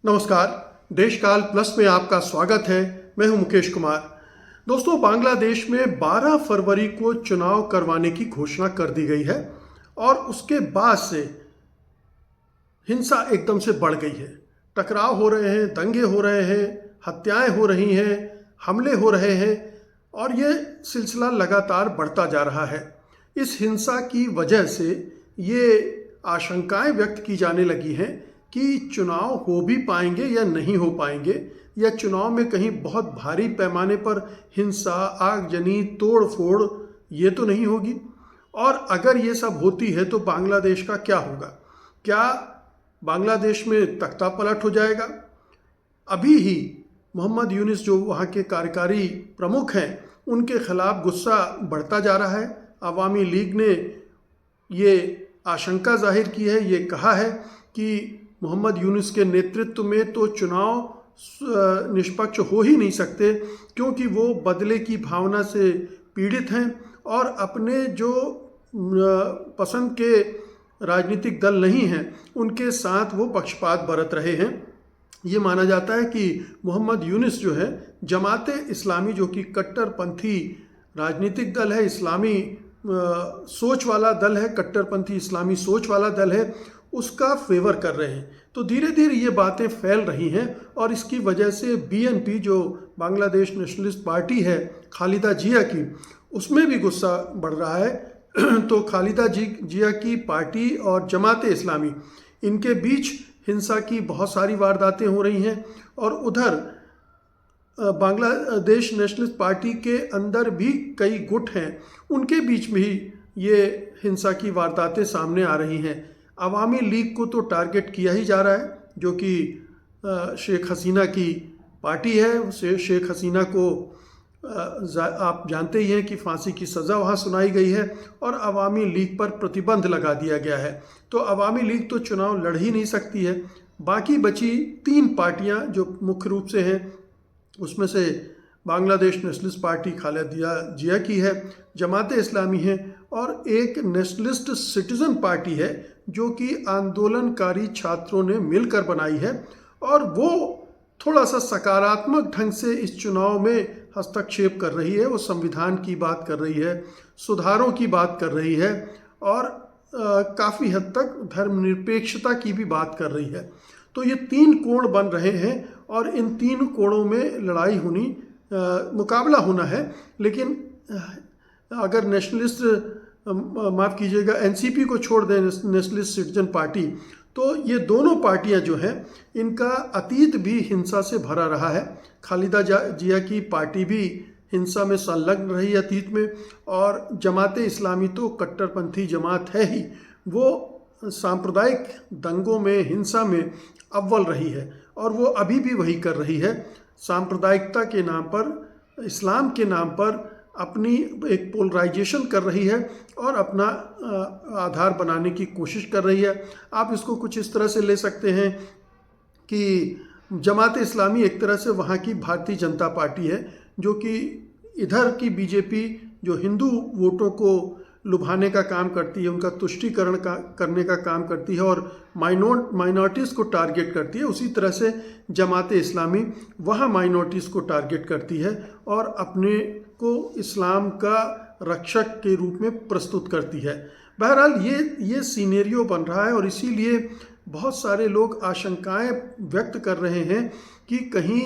नमस्कार। देशकाल प्लस में आपका स्वागत है। मैं हूं मुकेश कुमार। दोस्तों, बांग्लादेश में 12 फरवरी को चुनाव करवाने की घोषणा कर दी गई है और उसके बाद से हिंसा एकदम से बढ़ गई है। टकराव हो रहे हैं, दंगे हो रहे हैं, हत्याएं हो रही हैं, हमले हो रहे हैं और ये सिलसिला लगातार बढ़ता जा रहा है। इस हिंसा की वजह से ये आशंकाएं व्यक्त की जाने लगी हैं कि चुनाव हो भी पाएंगे या नहीं हो पाएंगे, या चुनाव में कहीं बहुत भारी पैमाने पर हिंसा, आगजनी, तोड़ फोड़ ये तो नहीं होगी। और अगर ये सब होती है तो बांग्लादेश का क्या होगा? क्या बांग्लादेश में तख्ता पलट हो जाएगा? अभी ही मोहम्मद यूनुस जो वहाँ के कार्यकारी प्रमुख हैं, उनके खिलाफ गुस्सा बढ़ता जा रहा है। अवामी लीग ने ये आशंका जाहिर की है, ये कहा है कि मोहम्मद यूनुस के नेतृत्व में तो चुनाव निष्पक्ष हो ही नहीं सकते, क्योंकि वो बदले की भावना से पीड़ित हैं और अपने जो पसंद के राजनीतिक दल नहीं हैं उनके साथ वो पक्षपात बरत रहे हैं। ये माना जाता है कि मोहम्मद यूनुस जो है, जमाते इस्लामी जो कि कट्टरपंथी राजनीतिक दल है, इस्लामी सोच वाला दल है, कट्टरपंथी इस्लामी सोच वाला दल है, उसका फेवर कर रहे हैं। तो धीरे धीरे ये बातें फैल रही हैं और इसकी वजह से बीएनपी जो बांग्लादेश नेशनलिस्ट पार्टी है खालिदा जिया की, उसमें भी गुस्सा बढ़ रहा है। तो खालिदा जिया की पार्टी और जमाते इस्लामी, इनके बीच हिंसा की बहुत सारी वारदातें हो रही हैं और उधर बांग्लादेश नेशनलिस्ट पार्टी के अंदर भी कई गुट हैं, उनके बीच भी ये हिंसा की वारदातें सामने आ रही हैं। अवामी लीग को तो टारगेट किया ही जा रहा है, जो कि शेख हसीना की पार्टी है। शेख हसीना को आप जानते ही हैं कि फांसी की सज़ा वहाँ सुनाई गई है और अवामी लीग पर प्रतिबंध लगा दिया गया है। तो अवामी लीग तो चुनाव लड़ ही नहीं सकती है। बाकी बची 3 पार्टियाँ जो मुख्य रूप से हैं, उसमें से बांग्लादेश नेशनलिस्ट पार्टी खालिदा जिया की है, जमाते इस्लामी है और एक नेशनलिस्ट सिटीज़न पार्टी है जो कि आंदोलनकारी छात्रों ने मिलकर बनाई है और वो थोड़ा सा सकारात्मक ढंग से इस चुनाव में हस्तक्षेप कर रही है। वो संविधान की बात कर रही है, सुधारों की बात कर रही है और काफ़ी हद तक धर्मनिरपेक्षता की भी बात कर रही है। तो ये 3 कोण बन रहे हैं और इन 3 कोणों में लड़ाई होनी, मुकाबला होना है। लेकिन अगर नेशनलिस्ट, माफ़ कीजिएगा, एनसीपी को छोड़ दें, नेशनलिस्ट सिटीजन पार्टी, तो ये दोनों पार्टियां जो हैं, इनका अतीत भी हिंसा से भरा रहा है। खालिदा जिया की पार्टी भी हिंसा में संलग्न रही अतीत में और जमाते इस्लामी तो कट्टरपंथी जमात है ही, वो सांप्रदायिक दंगों में, हिंसा में अव्वल रही है और वो अभी भी वही कर रही है। सांप्रदायिकता के नाम पर, इस्लाम के नाम पर अपनी एक पोलराइजेशन कर रही है और अपना आधार बनाने की कोशिश कर रही है। आप इसको कुछ इस तरह से ले सकते हैं कि जमात इस्लामी एक तरह से वहाँ की भारतीय जनता पार्टी है, जो कि इधर की बीजेपी जो हिंदू वोटों को लुभाने का काम करती है, उनका तुष्टीकरण करने का काम करती है और माइनॉरिटीज़ को टारगेट करती है, उसी तरह से जमात इस्लामी वहाँ माइनॉरिटीज़ को टारगेट करती है और अपने को इस्लाम का रक्षक के रूप में प्रस्तुत करती है। बहरहाल ये सीनेरियो बन रहा है और इसीलिए बहुत सारे लोग आशंकाएं व्यक्त कर रहे हैं कि कहीं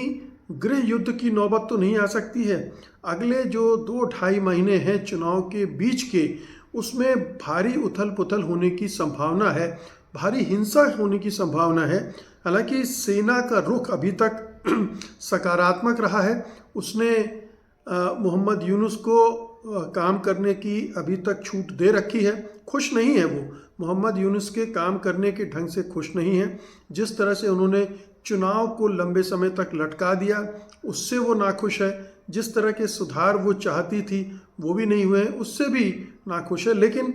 गृह युद्ध की नौबत तो नहीं आ सकती है। अगले जो 2-2.5 महीने हैं चुनाव के बीच के, उसमें भारी उथल पुथल होने की संभावना है, भारी हिंसा होने की संभावना है। हालांकि सेना का रुख अभी तक सकारात्मक रहा है। उसने मोहम्मद यूनुस को काम करने की अभी तक छूट दे रखी है। खुश नहीं है वो, मोहम्मद यूनुस के काम करने के ढंग से खुश नहीं है। जिस तरह से उन्होंने चुनाव को लंबे समय तक लटका दिया, उससे वो नाखुश है। जिस तरह के सुधार वो चाहती थी वो भी नहीं हुए, उससे भी नाखुश है। लेकिन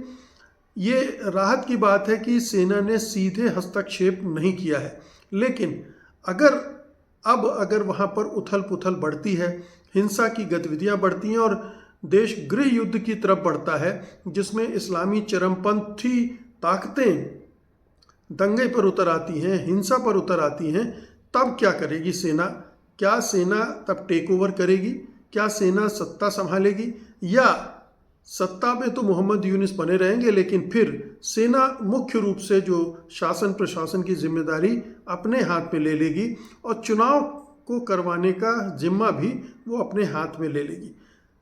ये राहत की बात है कि सेना ने सीधे हस्तक्षेप नहीं किया है। लेकिन अगर वहाँ पर उथल पुथल बढ़ती है, हिंसा की गतिविधियाँ बढ़ती हैं और देश गृह युद्ध की तरफ बढ़ता है, जिसमें इस्लामी चरमपंथी ताकतें दंगे पर उतर आती हैं, हिंसा पर उतर आती हैं, तब क्या करेगी सेना? क्या सेना तब टेक ओवर करेगी? क्या सेना सत्ता संभालेगी? या सत्ता में तो मोहम्मद यूनुस बने रहेंगे, लेकिन फिर सेना मुख्य रूप से जो शासन प्रशासन की जिम्मेदारी अपने हाथ में ले लेगी और चुनाव को करवाने का जिम्मा भी वो अपने हाथ में ले लेगी।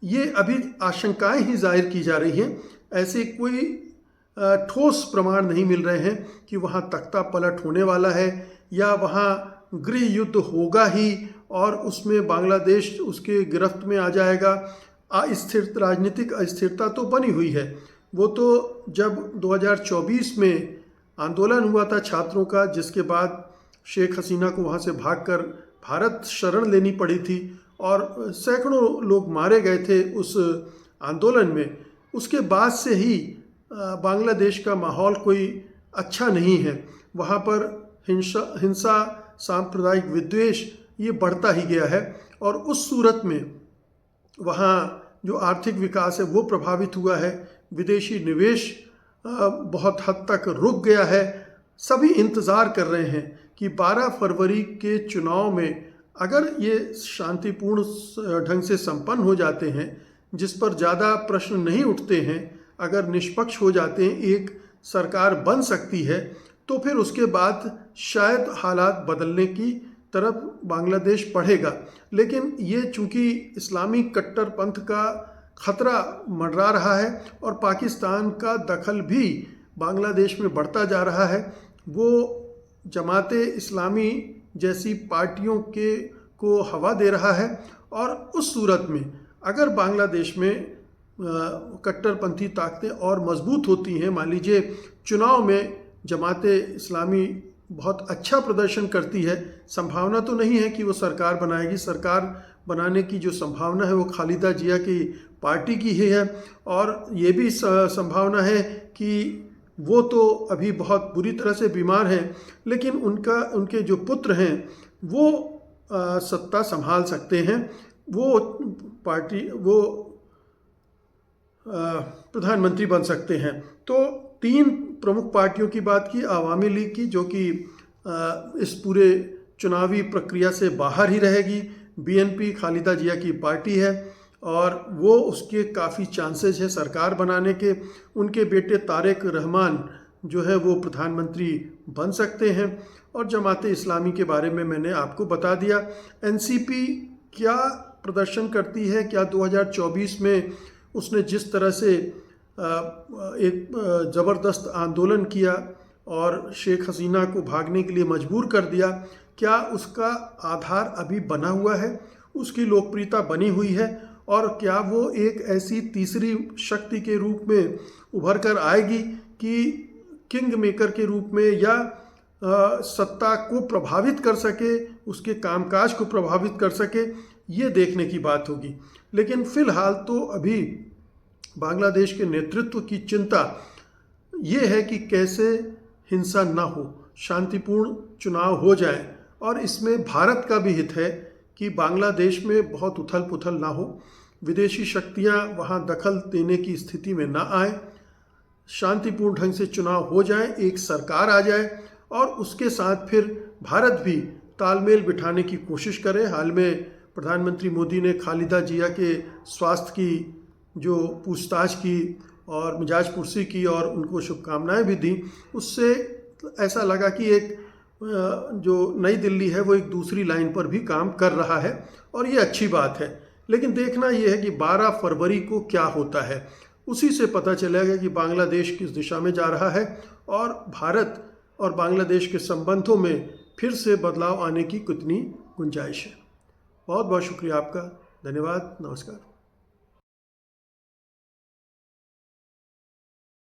ये अभी आशंकाएं ही जाहिर की जा रही हैं, ऐसे कोई ठोस प्रमाण नहीं मिल रहे हैं कि वहाँ तख्ता पलट होने वाला है या वहाँ गृह युद्ध होगा ही और उसमें बांग्लादेश उसके गिरफ्त में आ जाएगा। अस्थिर राजनीतिक अस्थिरता तो बनी हुई है। वो तो जब 2024 में आंदोलन हुआ था छात्रों का, जिसके बाद शेख हसीना को वहाँ से भागकर भारत शरण लेनी पड़ी थी और सैकड़ों लोग मारे गए थे उस आंदोलन में, उसके बाद से ही बांग्लादेश का माहौल कोई अच्छा नहीं है। वहाँ पर हिंसा सांप्रदायिक विद्वेष ये बढ़ता ही गया है और उस सूरत में वहाँ जो आर्थिक विकास है वो प्रभावित हुआ है, विदेशी निवेश बहुत हद तक रुक गया है। सभी इंतज़ार कर रहे हैं कि 12 फरवरी के चुनाव में अगर ये शांतिपूर्ण ढंग से संपन्न हो जाते हैं, जिस पर ज़्यादा प्रश्न नहीं उठते हैं, अगर निष्पक्ष हो जाते हैं, एक सरकार बन सकती है, तो फिर उसके बाद शायद हालात बदलने की तरफ बांग्लादेश बढ़ेगा। लेकिन ये चूँकि इस्लामी कट्टरपंथ का खतरा मंडरा रहा है और पाकिस्तान का दखल भी बांग्लादेश में बढ़ता जा रहा है, वो जमाते इस्लामी जैसी पार्टियों को हवा दे रहा है और उस सूरत में अगर बांग्लादेश में कट्टरपंथी ताकतें और मजबूत होती हैं, मान लीजिए चुनाव में जमाते इस्लामी बहुत अच्छा प्रदर्शन करती है, संभावना तो नहीं है कि वो सरकार बनाएगी, सरकार बनाने की जो संभावना है वो खालिदा जिया की पार्टी की ही है और ये भी संभावना है कि वो तो अभी बहुत बुरी तरह से बीमार हैं, लेकिन उनके जो पुत्र हैं वो सत्ता संभाल सकते हैं, वो प्रधानमंत्री बन सकते हैं। तो 3 प्रमुख पार्टियों की बात की, आवामी लीग की जो कि इस पूरे चुनावी प्रक्रिया से बाहर ही रहेगी, बीएनपी खालिदा जिया की पार्टी है और वो उसके काफ़ी चांसेस है सरकार बनाने के। उनके बेटे तारिक रहमान जो है वो प्रधानमंत्री बन सकते हैं और जमाते इस्लामी के बारे में मैंने आपको बता दिया। एनसीपी क्या प्रदर्शन करती है, क्या 2024 में उसने जिस तरह से एक ज़बरदस्त आंदोलन किया और शेख हसीना को भागने के लिए मजबूर कर दिया, क्या उसका आधार अभी बना हुआ है, उसकी लोकप्रियता बनी हुई है और क्या वो एक ऐसी तीसरी शक्ति के रूप में उभर कर आएगी कि किंग मेकर के रूप में या सत्ता को प्रभावित कर सके, उसके कामकाज को प्रभावित कर सके, ये देखने की बात होगी। लेकिन फ़िलहाल तो अभी बांग्लादेश के नेतृत्व की चिंता ये है कि कैसे हिंसा ना हो, शांतिपूर्ण चुनाव हो जाए और इसमें भारत का भी हित है कि बांग्लादेश में बहुत उथल पुथल ना हो, विदेशी शक्तियां वहां दखल देने की स्थिति में ना आए, शांतिपूर्ण ढंग से चुनाव हो जाए, एक सरकार आ जाए और उसके साथ फिर भारत भी तालमेल बिठाने की कोशिश करे। हाल में प्रधानमंत्री मोदी ने खालिदा जिया के स्वास्थ्य की जो पूछताछ की और मिजाज पुरसी की और उनको शुभकामनाएं भी दी, उससे ऐसा लगा कि एक जो नई दिल्ली है वो एक दूसरी लाइन पर भी काम कर रहा है और ये अच्छी बात है। लेकिन देखना ये है कि 12 फरवरी को क्या होता है, उसी से पता चलेगा कि बांग्लादेश किस दिशा में जा रहा है और भारत और बांग्लादेश के संबंधों में फिर से बदलाव आने की कितनी गुंजाइश है। बहुत बहुत शुक्रिया आपका, धन्यवाद, नमस्कार।